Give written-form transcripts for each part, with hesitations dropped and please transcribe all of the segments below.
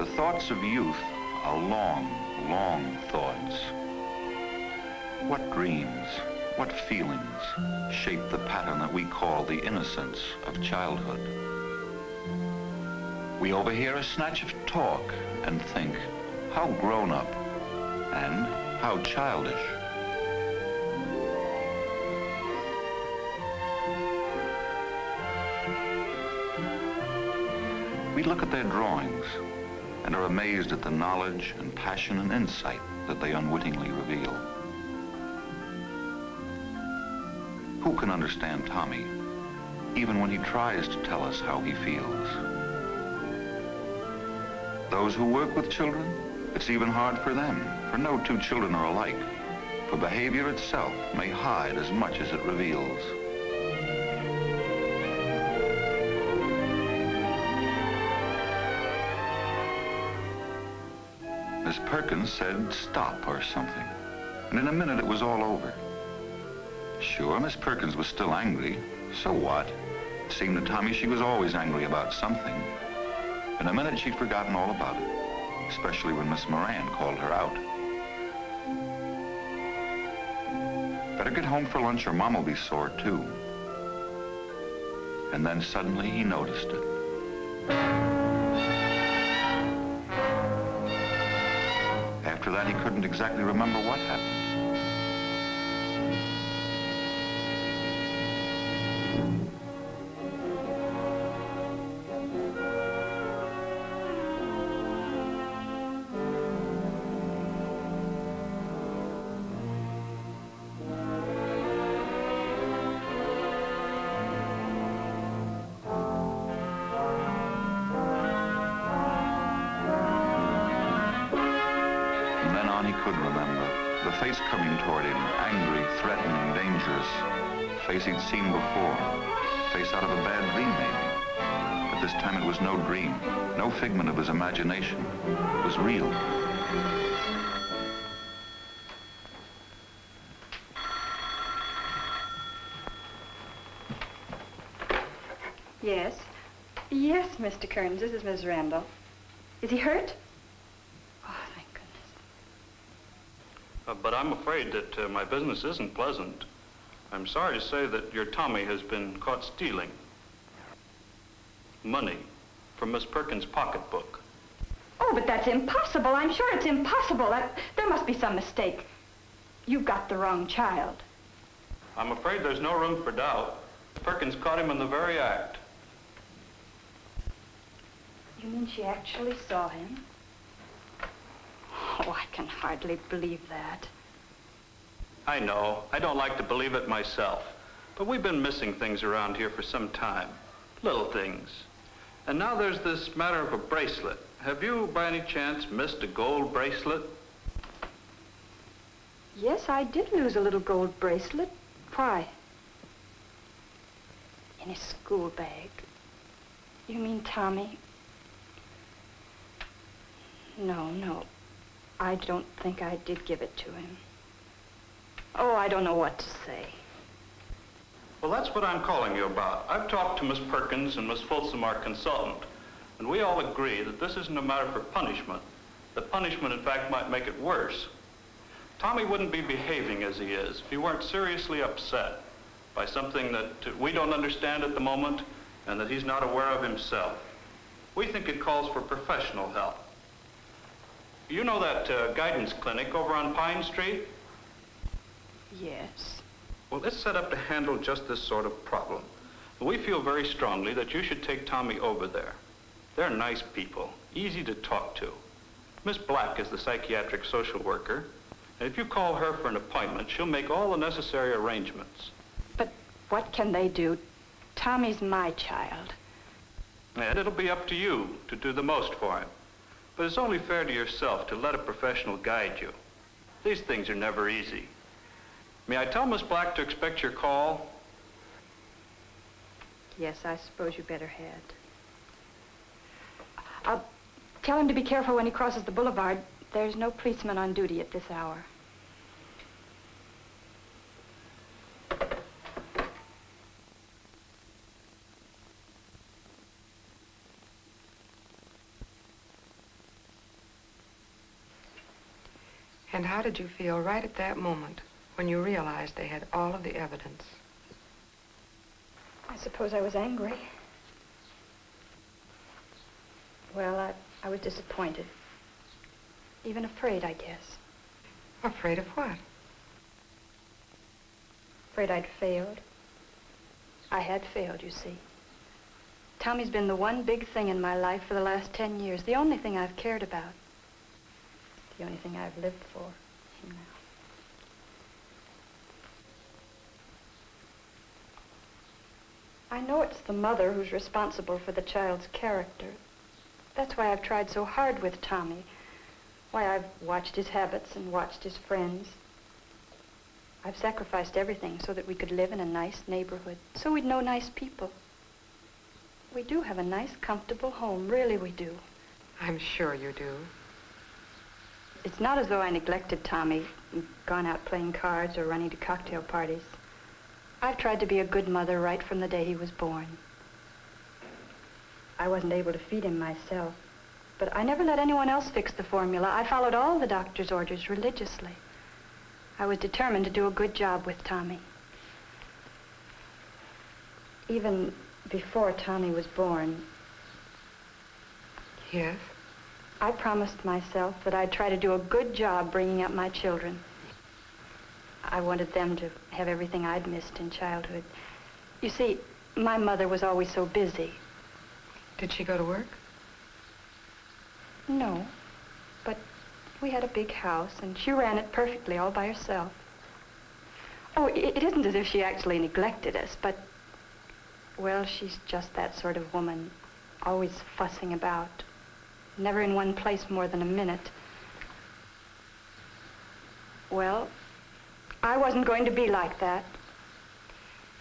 The thoughts of youth are long, long thoughts. What dreams, what feelings shape the pattern that we call the innocence of childhood? We overhear a snatch of talk and think, how grown up and how childish. We look at their drawings and are amazed at the knowledge and passion and insight that they unwittingly reveal. Who can understand Tommy, even when he tries to tell us how he feels? Those who work with children, it's even hard for them, for no two children are alike, for behavior itself may hide as much as it reveals. Miss Perkins said stop or something, and in a minute it was all over. Sure, Miss Perkins was still angry. So what? It seemed to Tommy she was always angry about something. In a minute she'd forgotten all about it, especially when Miss Moran called her out. Better get home for lunch or Mom will be sore too. And then suddenly he noticed it. After that, he couldn't exactly remember what happened. He couldn't remember. The face coming toward him, angry, threatening, dangerous. Face he'd seen before. Face out of a bad dream, maybe. But this time it was no dream, no figment of his imagination. It was real. Yes. Yes, Mr. Kearns, this is Miss Randall. Is he hurt? But I'm afraid that my business isn't pleasant. I'm sorry to say that your Tommy has been caught stealing money from Miss Perkins' pocketbook. Oh, but that's impossible. I'm sure it's impossible. There must be some mistake. You've got the wrong child. I'm afraid there's no room for doubt. Perkins caught him in the very act. You mean she actually saw him? Oh, I can hardly believe that. I know. I don't like to believe it myself. But we've been missing things around here for some time. Little things. And now there's this matter of a bracelet. Have you, by any chance, missed a gold bracelet? Yes, I did lose a little gold bracelet. Why? In his school bag. You mean Tommy? No. I don't think I did give it to him. Oh, I don't know what to say. Well, that's what I'm calling you about. I've talked to Miss Perkins and Miss Folsom, our consultant, and we all agree that this isn't a matter for punishment. The punishment, in fact, might make it worse. Tommy wouldn't be behaving as he is if he weren't seriously upset by something that we don't understand at the moment and that he's not aware of himself. We think it calls for professional help. You know that guidance clinic over on Pine Street? Yes. Well, it's set up to handle just this sort of problem. We feel very strongly that you should take Tommy over there. They're nice people, easy to talk to. Miss Black is the psychiatric social worker, and if you call her for an appointment, she'll make all the necessary arrangements. But what can they do? Tommy's my child. And it'll be up to you to do the most for him. But it's only fair to yourself to let a professional guide you. These things are never easy. May I tell Miss Black to expect your call? Yes, I suppose you better had. I'll tell him to be careful when he crosses the boulevard. There's no policeman on duty at this hour. And how did you feel right at that moment when you realized they had all of the evidence? I suppose I was angry. Well, I was disappointed. Even afraid, I guess. Afraid of what? Afraid I'd failed. I had failed, you see. Tommy's been the one big thing in my life for the last 10 years. The only thing I've cared about. The only thing I've lived for. You know. I know it's the mother who's responsible for the child's character. That's why I've tried so hard with Tommy. Why I've watched his habits and watched his friends. I've sacrificed everything so that we could live in a nice neighborhood, so we'd know nice people. We do have a nice, comfortable home, really we do. I'm sure you do. It's not as though I neglected Tommy, gone out playing cards or running to cocktail parties. I've tried to be a good mother right from the day he was born. I wasn't able to feed him myself, but I never let anyone else fix the formula. I followed all the doctor's orders religiously. I was determined to do a good job with Tommy. Even before Tommy was born, Yes? I promised myself that I'd try to do a good job bringing up my children. I wanted them to have everything I'd missed in childhood. You see, my mother was always so busy. Did she go to work? No, but we had a big house, and she ran it perfectly all by herself. Oh, it isn't as if she actually neglected us, but, well, she's just that sort of woman, always fussing about, never in one place more than a minute. Well, I wasn't going to be like that.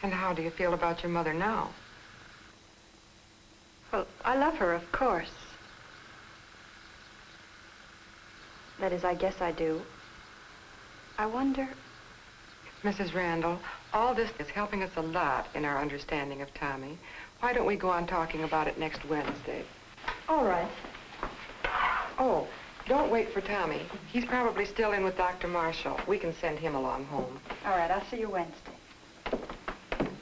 And how do you feel about your mother now? Well, I love her, of course. That is, I guess I do. I wonder... Mrs. Randall, all this is helping us a lot in our understanding of Tommy. Why don't we go on talking about it next Wednesday? All right. Oh, don't wait for Tommy. He's probably still in with Dr. Marshall. We can send him along home. All right, I'll see you Wednesday.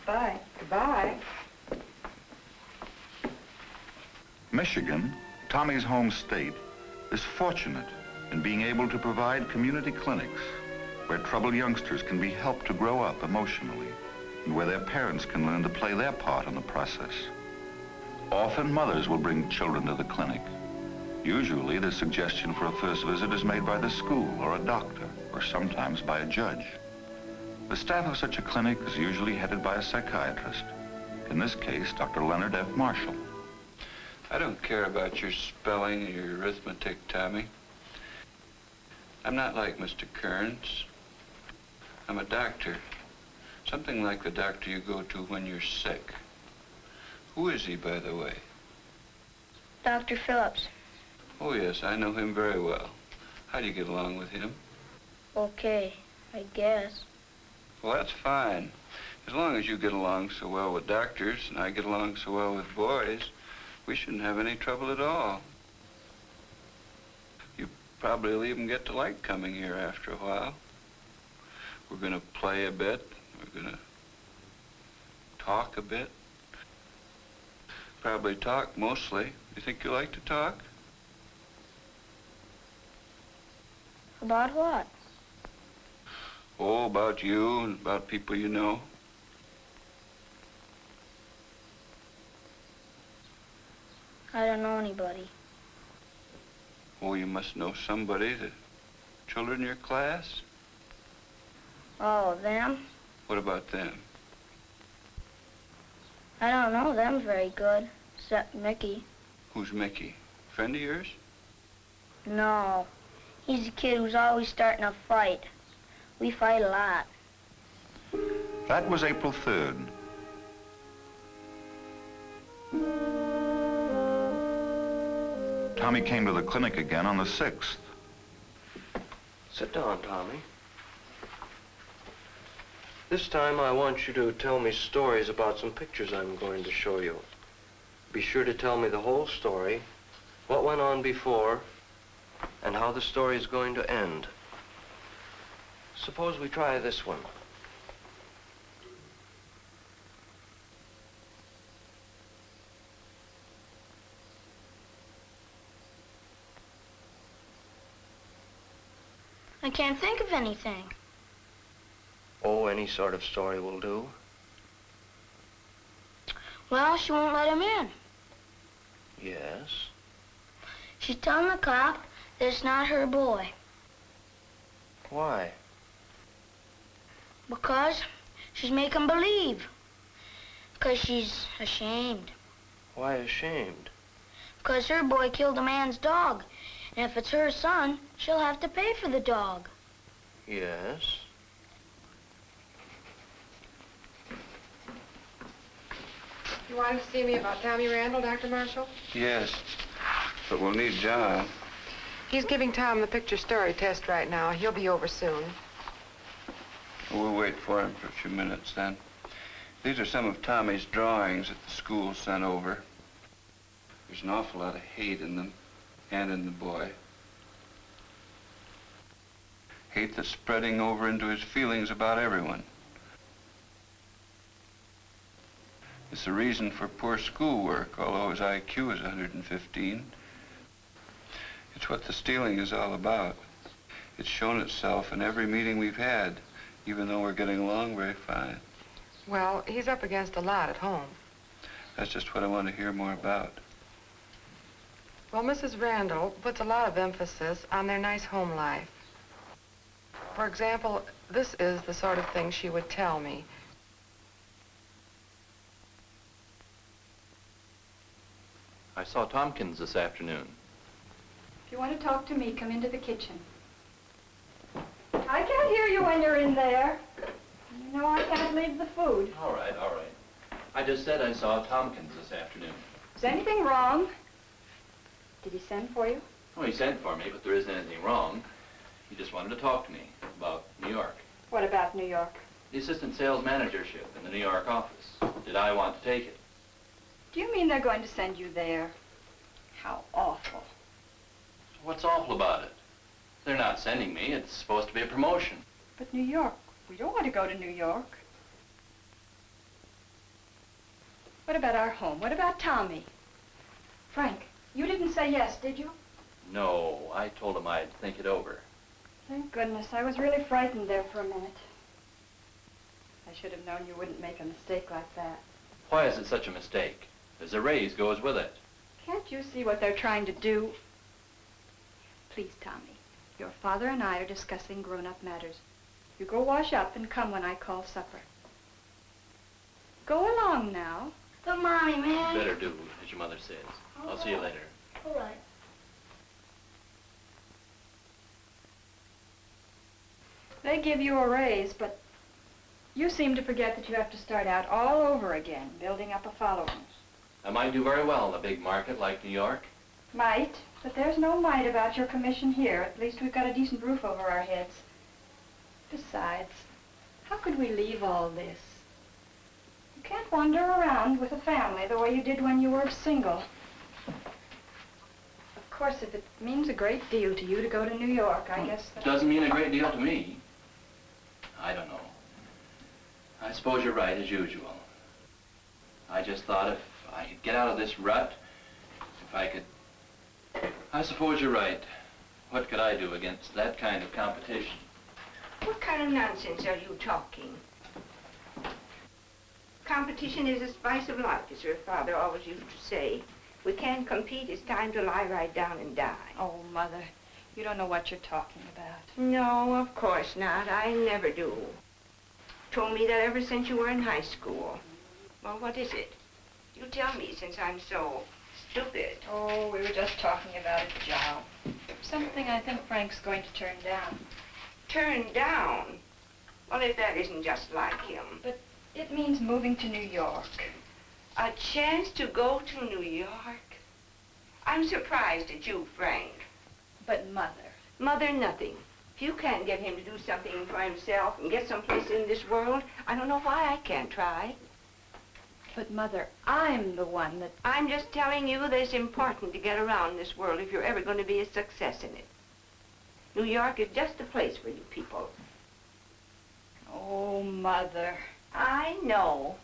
Bye. Goodbye. Michigan, Tommy's home state, is fortunate in being able to provide community clinics where troubled youngsters can be helped to grow up emotionally and where their parents can learn to play their part in the process. Often mothers will bring children to the clinic. Usually the suggestion for a first visit is made by the school or a doctor or sometimes by a judge. The staff of such a clinic is usually headed by a psychiatrist. In this case, Dr. Leonard F. Marshall. I don't care about your spelling or your arithmetic, Tommy. I'm not like Mr. Kearns. I'm a doctor. Something like the doctor you go to when you're sick. Who is he, by the way? Dr. Phillips. Oh, yes, I know him very well. How do you get along with him? Okay, I guess. Well, that's fine. As long as you get along so well with doctors and I get along so well with boys, we shouldn't have any trouble at all. You probably will even get to like coming here after a while. We're going to play a bit. We're going to talk a bit. Probably talk mostly. You think you like to talk? About what? Oh, about you and about people you know. I don't know anybody. Oh, you must know somebody, the children in your class? Oh, them? What about them? I don't know them very good, except Mickey. Who's Mickey? Friend of yours? No, he's a kid who's always starting a fight. We fight a lot. That was April 3rd. Tommy came to the clinic again on the 6th. Sit down, Tommy. This time I want you to tell me stories about some pictures I'm going to show you. Be sure to tell me the whole story, what went on before, and how the story is going to end. Suppose we try this one. I can't think of anything. Oh, any sort of story will do. Well, she won't let him in. Yes. She's telling the cop that it's not her boy. Why? Because she's making believe. Because she's ashamed. Why ashamed? Because her boy killed a man's dog. And if it's her son, she'll have to pay for the dog. Yes. You wanted to see me about Tommy Randall, Dr. Marshall? Yes, but we'll need John. He's giving Tom the picture story test right now. He'll be over soon. We'll wait for him for a few minutes then. These are some of Tommy's drawings that the school sent over. There's an awful lot of hate in them, and in the boy. Hate that's spreading over into his feelings about everyone. It's the reason for poor schoolwork, although his IQ is 115. It's what the stealing is all about. It's shown itself in every meeting we've had, even though we're getting along very fine. Well, he's up against a lot at home. That's just what I want to hear more about. Well, Mrs. Randall puts a lot of emphasis on their nice home life. For example, this is the sort of thing she would tell me. I saw Tompkins this afternoon. If you want to talk to me, come into the kitchen. I can't hear you when you're in there. You know I can't leave the food. All right, all right. I just said I saw Tompkins this afternoon. Is anything wrong? Did he send for you? Oh, he sent for me, but there isn't anything wrong. He just wanted to talk to me about New York. What about New York? The assistant sales managership in the New York office. Did I want to take it? Do you mean they're going to send you there? How awful. What's awful about it? They're not sending me. It's supposed to be a promotion. But New York, we don't want to go to New York. What about our home? What about Tommy? Frank, you didn't say yes, did you? No, I told him I'd think it over. Thank goodness. I was really frightened there for a minute. I should have known you wouldn't make a mistake like that. Why is it such a mistake? There's a raise goes with it. Can't you see what they're trying to do? Please, Tommy, your father and I are discussing grown-up matters. You go wash up and come when I call supper. Go along now. But, Mommy, man. Better do, as your mother says. I'll see you later. All right. They give you a raise, but you seem to forget that you have to start out all over again, building up a following. I might do very well in a big market like New York. Might, but there's no might about your commission here. At least we've got a decent roof over our heads. Besides, how could we leave all this? You can't wander around with a family the way you did when you were single. Of course, if it means a great deal to you to go to New York, I guess that... Doesn't mean a great deal to me. I don't know. I suppose you're right, as usual. I just thought if I could get out of this rut, if I could... I suppose you're right. What could I do against that kind of competition? What kind of nonsense are you talking? Competition is the spice of life, as your father always used to say. We can't compete. It's time to lie right down and die. Oh, Mother, you don't know what you're talking about. No, of course not. I never do. Told me that ever since you were in high school. Well, what is it? You tell me, since I'm so stupid. Oh, we were just talking about a job. Something I think Frank's going to turn down. Turn down? Well, if that isn't just like him. But it means moving to New York. A chance to go to New York? I'm surprised at you, Frank. But Mother... Mother, nothing. If you can't get him to do something for himself and get someplace in this world, I don't know why I can't try. But Mother, I'm the one that... I'm just telling you that it's important to get around this world if you're ever going to be a success in it. New York is just the place for you people. Oh, Mother. I know.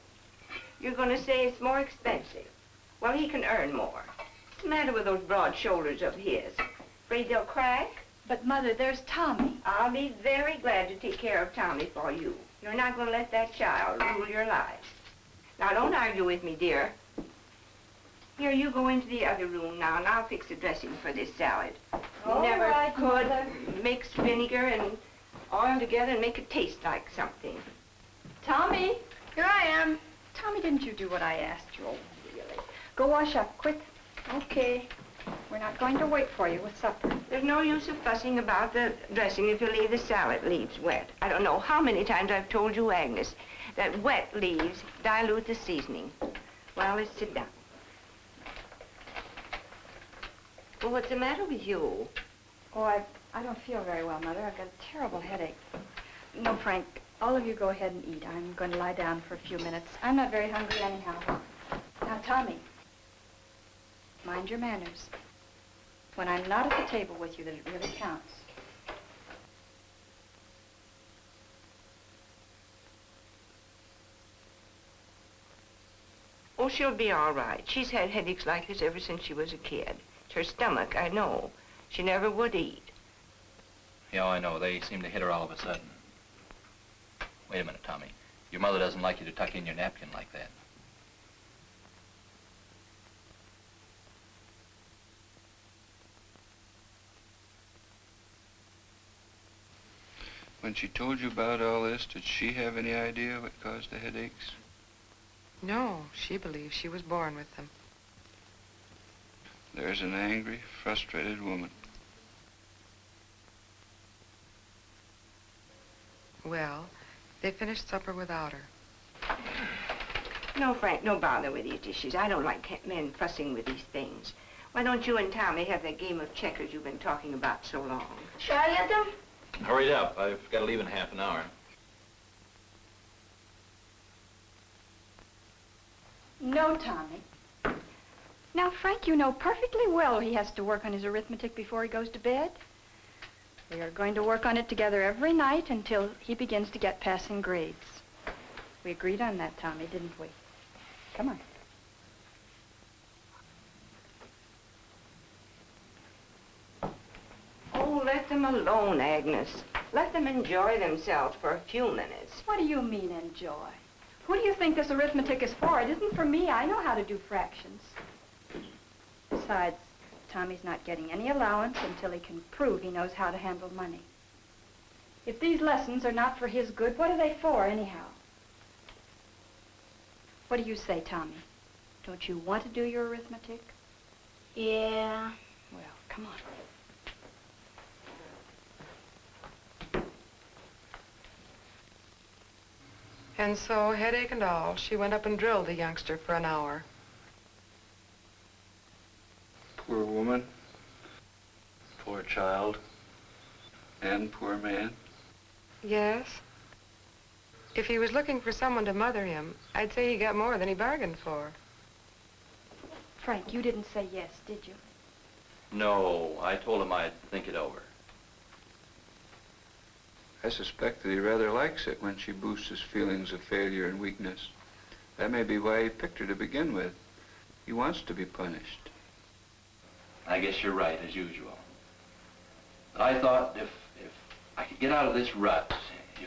You're going to say it's more expensive. Well, he can earn more. What's the matter with those broad shoulders of his? Afraid they'll crack? But, Mother, there's Tommy. I'll be very glad to take care of Tommy for you. You're not going to let that child rule your life. Now, don't argue with me, dear. Here, you go into the other room now, and I'll fix the dressing for this salad. You never right, could Mother. mix vinegar and oil together and make it taste like something. Tommy, here I am. Tommy, didn't you do what I asked you? Oh, really? Go wash up, quick. Okay. We're not going to wait for you with supper. There's no use of fussing about the dressing if you leave the salad leaves wet. I don't know how many times I've told you, Agnes, that wet leaves dilute the seasoning. Well, let's sit down. Well, what's the matter with you? Oh, I don't feel very well, Mother. I've got a terrible headache. No, Frank, all of you go ahead and eat. I'm going to lie down for a few minutes. I'm not very hungry anyhow. Now, Tommy, mind your manners. When I'm not at the table with you, that it really counts. Oh, she'll be all right. She's had headaches like this ever since she was a kid. It's her stomach, I know. She never would eat. Yeah, I know. They seem to hit her all of a sudden. Wait a minute, Tommy. Your mother doesn't like you to tuck in your napkin like that. When she told you about all this, did she have any idea what caused the headaches? No, she believes she was born with them. There's an angry, frustrated woman. Well, they finished supper without her. No, Frank, no bother with these dishes. I don't like men fussing with these things. Why don't you and Tommy have that game of checkers you've been talking about so long? Shall I let them? Hurry it up. I've got to leave in half an hour. No, Tommy. Now, Frank, you know perfectly well he has to work on his arithmetic before he goes to bed. We are going to work on it together every night until he begins to get passing grades. We agreed on that, Tommy, didn't we? Come on. Oh, let them alone, Agnes. Let them enjoy themselves for a few minutes. What do you mean, enjoy? Who do you think this arithmetic is for? It isn't for me. I know how to do fractions. Besides, Tommy's not getting any allowance until he can prove he knows how to handle money. If these lessons are not for his good, what are they for, anyhow? What do you say, Tommy? Don't you want to do your arithmetic? Yeah. Well, come on. And so, headache and all, she went up and drilled the youngster for an hour. Poor woman. Poor child. And poor man. Yes. If he was looking for someone to mother him, I'd say he got more than he bargained for. Frank, you didn't say yes, did you? No, I told him I'd think it over. I suspect that he rather likes it when she boosts his feelings of failure and weakness. That may be why he picked her to begin with. He wants to be punished. I guess you're right, as usual. But I thought if I could get out of this rut,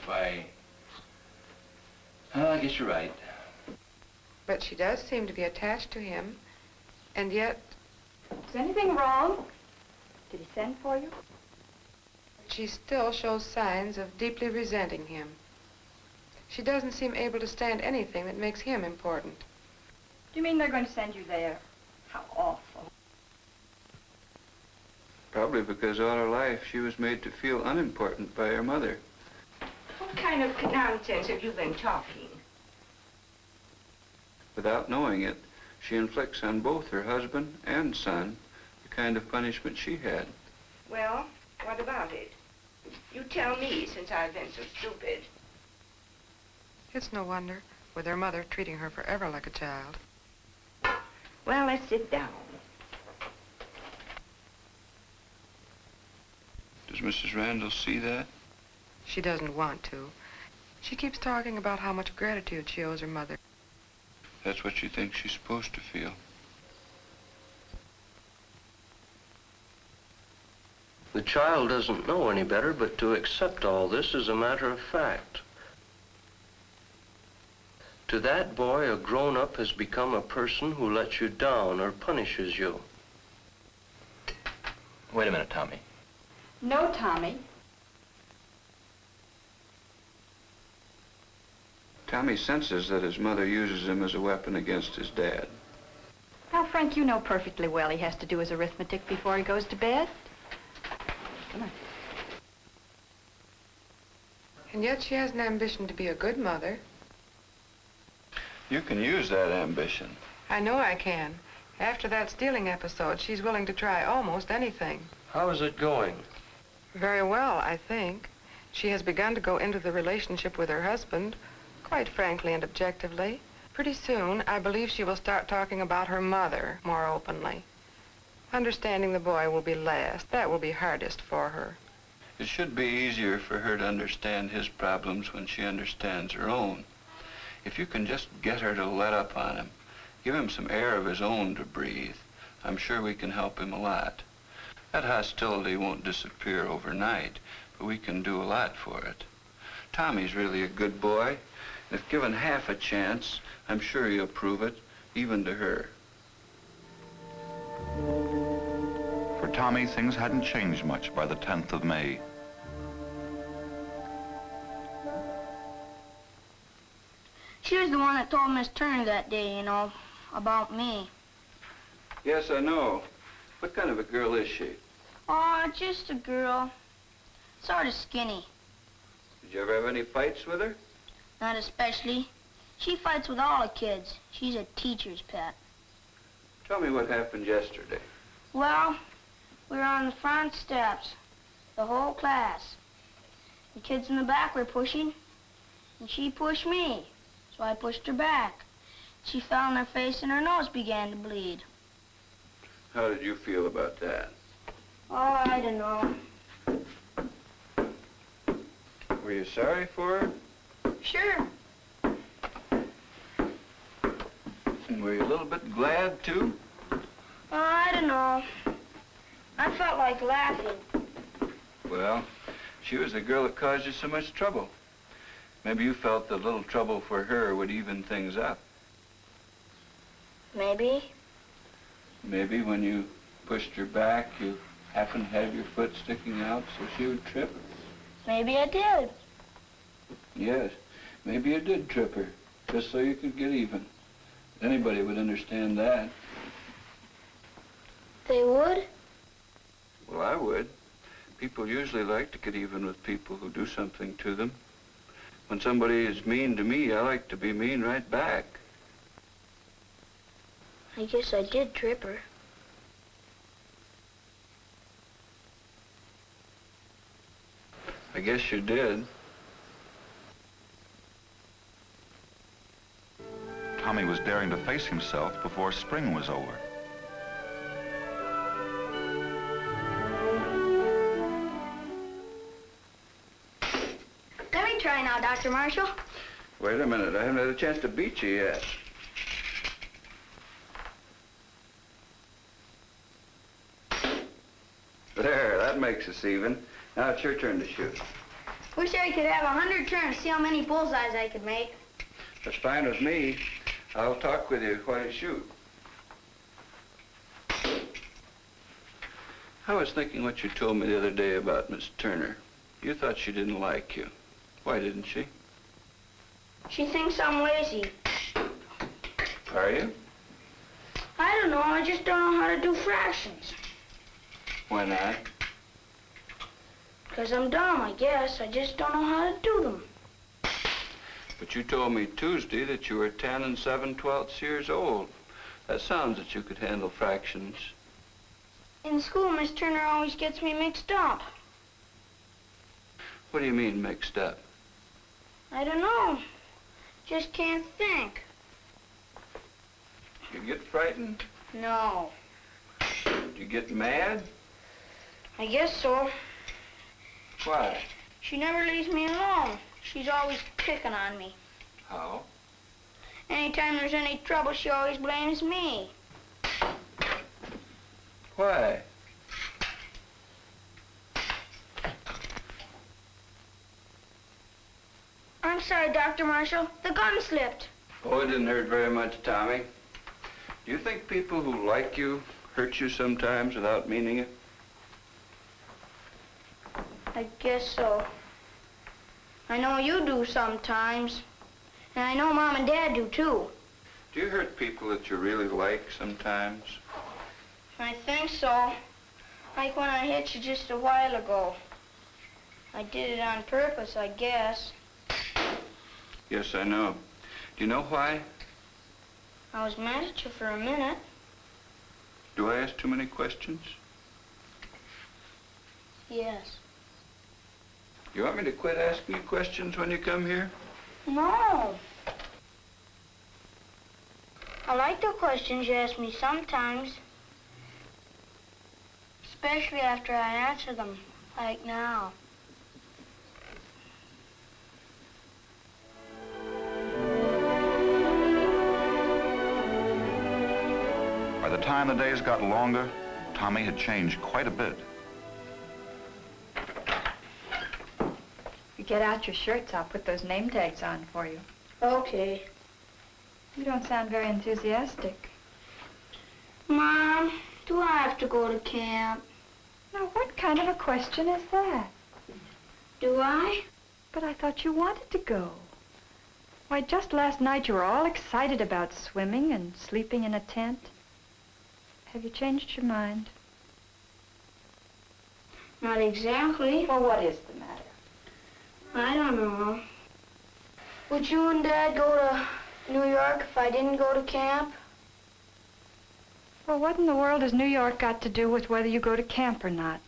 I guess you're right. But she does seem to be attached to him, and yet Is anything wrong? Did he send for you? she still shows signs of deeply resenting him. She doesn't seem able to stand anything that makes him important. Do you mean they're going to send you there? How awful. Probably because all her life she was made to feel unimportant by her mother. What kind of nonsense have you been talking? Without knowing it, she inflicts on both her husband and son the kind of punishment she had. Well, what about it? You tell me, since I've been so stupid. It's no wonder, with her mother treating her forever like a child. Well, let's sit down. Does Mrs. Randall see that? She doesn't want to. She keeps talking about how much gratitude she owes her mother. That's what she thinks she's supposed to feel. The child doesn't know any better but to accept all this as a matter of fact. To that boy, a grown-up has become a person who lets you down or punishes you. Wait a minute, Tommy. No, Tommy. Tommy senses that his mother uses him as a weapon against his dad. Now, Frank, you know perfectly well he has to do his arithmetic before he goes to bed. Come on. And yet she has an ambition to be a good mother. You can use that ambition. I know I can. After that stealing episode, she's willing to try almost anything. How is it going? Very well, I think. She has begun to go into the relationship with her husband, quite frankly and objectively. Pretty soon, I believe she will start talking about her mother more openly. Understanding the boy will be last. That will be hardest for her. It should be easier for her to understand his problems when she understands her own. If you can just get her to let up on him, give him some air of his own to breathe, I'm sure we can help him a lot. That hostility won't disappear overnight, but we can do a lot for it. Tommy's really a good boy. If given half a chance, I'm sure he'll prove it, even to her. For Tommy, things hadn't changed much by the 10th of May. She was the one that told Miss Turner that day, you know, about me. Yes, I know. What kind of a girl is she? Oh, just a girl. Sort of skinny. Did you ever have any fights with her? Not especially. She fights with all the kids. She's a teacher's pet. Tell me what happened yesterday. Well, we were on the front steps, the whole class. The kids in the back were pushing, and she pushed me. So I pushed her back. She fell on her face and her nose began to bleed. How did you feel about that? Oh, I don't know. Were you sorry for her? Sure. And were you a little bit glad, too? Oh, I don't know. I felt like laughing. Well, she was the girl that caused you so much trouble. Maybe you felt that a little trouble for her would even things up. Maybe. Maybe when you pushed her back, you happened to have your foot sticking out so she would trip. Maybe I did. Yes, maybe you did trip her, just so you could get even. Anybody would understand that. They would? Well, I would. People usually like to get even with people who do something to them. When somebody is mean to me, I like to be mean right back. I guess I did trip her. I guess you did. Tommy was daring to face himself before spring was over. Let me try now, Dr. Marshall. Wait a minute, I haven't had a chance to beat you yet. There, that makes us even. Now it's your turn to shoot. Wish I could have 100 turns, see how many bullseyes I could make. That's fine with me. I'll talk with you while you shoot. I was thinking what you told me the other day about Miss Turner. You thought she didn't like you. Why didn't she? She thinks I'm lazy. Are you? I don't know, I just don't know how to do fractions. Why not? Because I'm dumb, I guess. I just don't know how to do them. But you told me Tuesday that you were 10 and 7/12 years old. That sounds that you could handle fractions. In school, Miss Turner always gets me mixed up. What do you mean mixed up? I don't know. Just can't think. You get frightened? No. You get mad? I guess so. Why? She never leaves me alone. She's always picking on me. How? Anytime there's any trouble, she always blames me. Why? I'm sorry, Dr. Marshall. The gun slipped. Oh, it didn't hurt very much, Tommy. Do you think people who like you hurt you sometimes without meaning it? I guess so. I know you do sometimes. And I know Mom and Dad do, too. Do you hurt people that you really like sometimes? I think so. Like when I hit you just a while ago. I did it on purpose, I guess. Yes, I know. Do you know why? I was mad at you for a minute. Do I ask too many questions? Yes. You want me to quit asking you questions when you come here? No. I like the questions you ask me sometimes. Especially after I answer them, like now. By the time the days got longer, Tommy had changed quite a bit. You get out your shirts, I'll put those name tags on for you. Okay. You don't sound very enthusiastic. Mom, do I have to go to camp? Now, what kind of a question is that? Do I? But I thought you wanted to go. Why, just last night you were all excited about swimming and sleeping in a tent. Have you changed your mind? Not exactly. Well, what is the matter? I don't know. Would you and Dad go to New York if I didn't go to camp? Well, what in the world has New York got to do with whether you go to camp or not?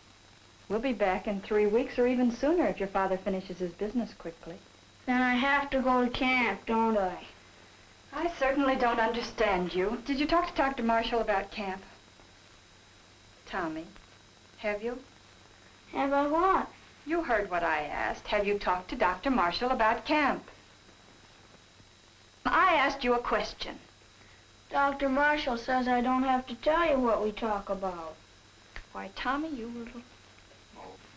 We'll be back in 3 weeks or even sooner if your father finishes his business quickly. Then I have to go to camp, don't I? I certainly don't understand you. Did you talk to Dr. Marshall about camp? Tommy, have you? Have I what? You heard what I asked. Have you talked to Dr. Marshall about camp? I asked you a question. Dr. Marshall says I don't have to tell you what we talk about. Why, Tommy, you little...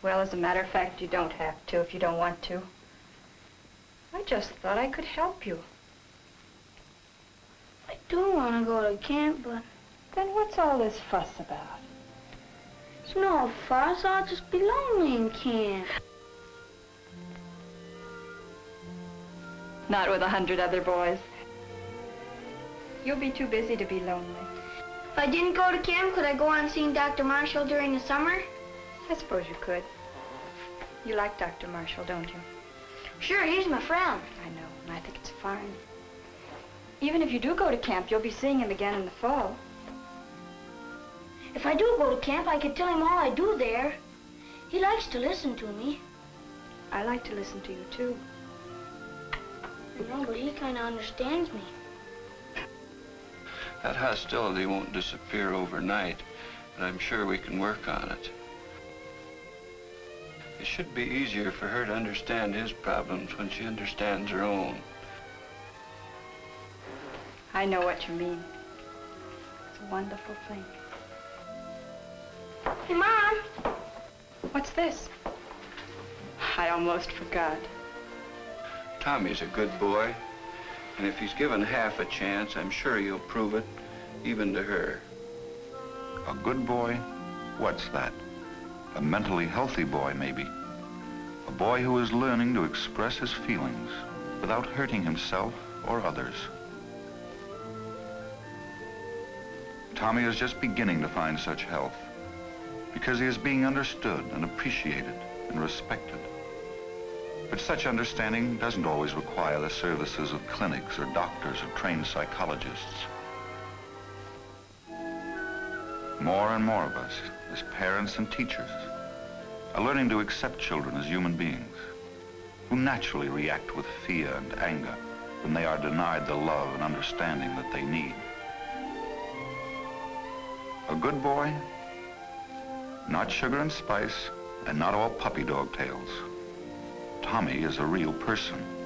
Well, as a matter of fact, you don't have to if you don't want to. I just thought I could help you. I do want to go to camp, but... Then what's all this fuss about? It's no fuss. I'll just be lonely in camp. Not with 100 other boys. You'll be too busy to be lonely. If I didn't go to camp, could I go on seeing Dr. Marshall during the summer? I suppose you could. You like Dr. Marshall, don't you? Sure, he's my friend. I know, and I think it's fine. Even if you do go to camp, you'll be seeing him again in the fall. If I do go to camp, I could tell him all I do there. He likes to listen to me. I like to listen to you, too. I know, but he kind of understands me. That hostility won't disappear overnight, but I'm sure we can work on it. It should be easier for her to understand his problems when she understands her own. I know what you mean. It's a wonderful thing. Hey, Mom! What's this? I almost forgot. Tommy's a good boy, and if he's given half a chance, I'm sure he'll prove it, even to her. A good boy? What's that? A mentally healthy boy, maybe. A boy who is learning to express his feelings without hurting himself or others. Tommy is just beginning to find such health because he is being understood and appreciated and respected. But such understanding doesn't always require the services of clinics or doctors or trained psychologists. More and more of us, as parents and teachers, are learning to accept children as human beings who naturally react with fear and anger when they are denied the love and understanding that they need. A good boy? Not sugar and spice, and not all puppy dog tails. Tommy is a real person.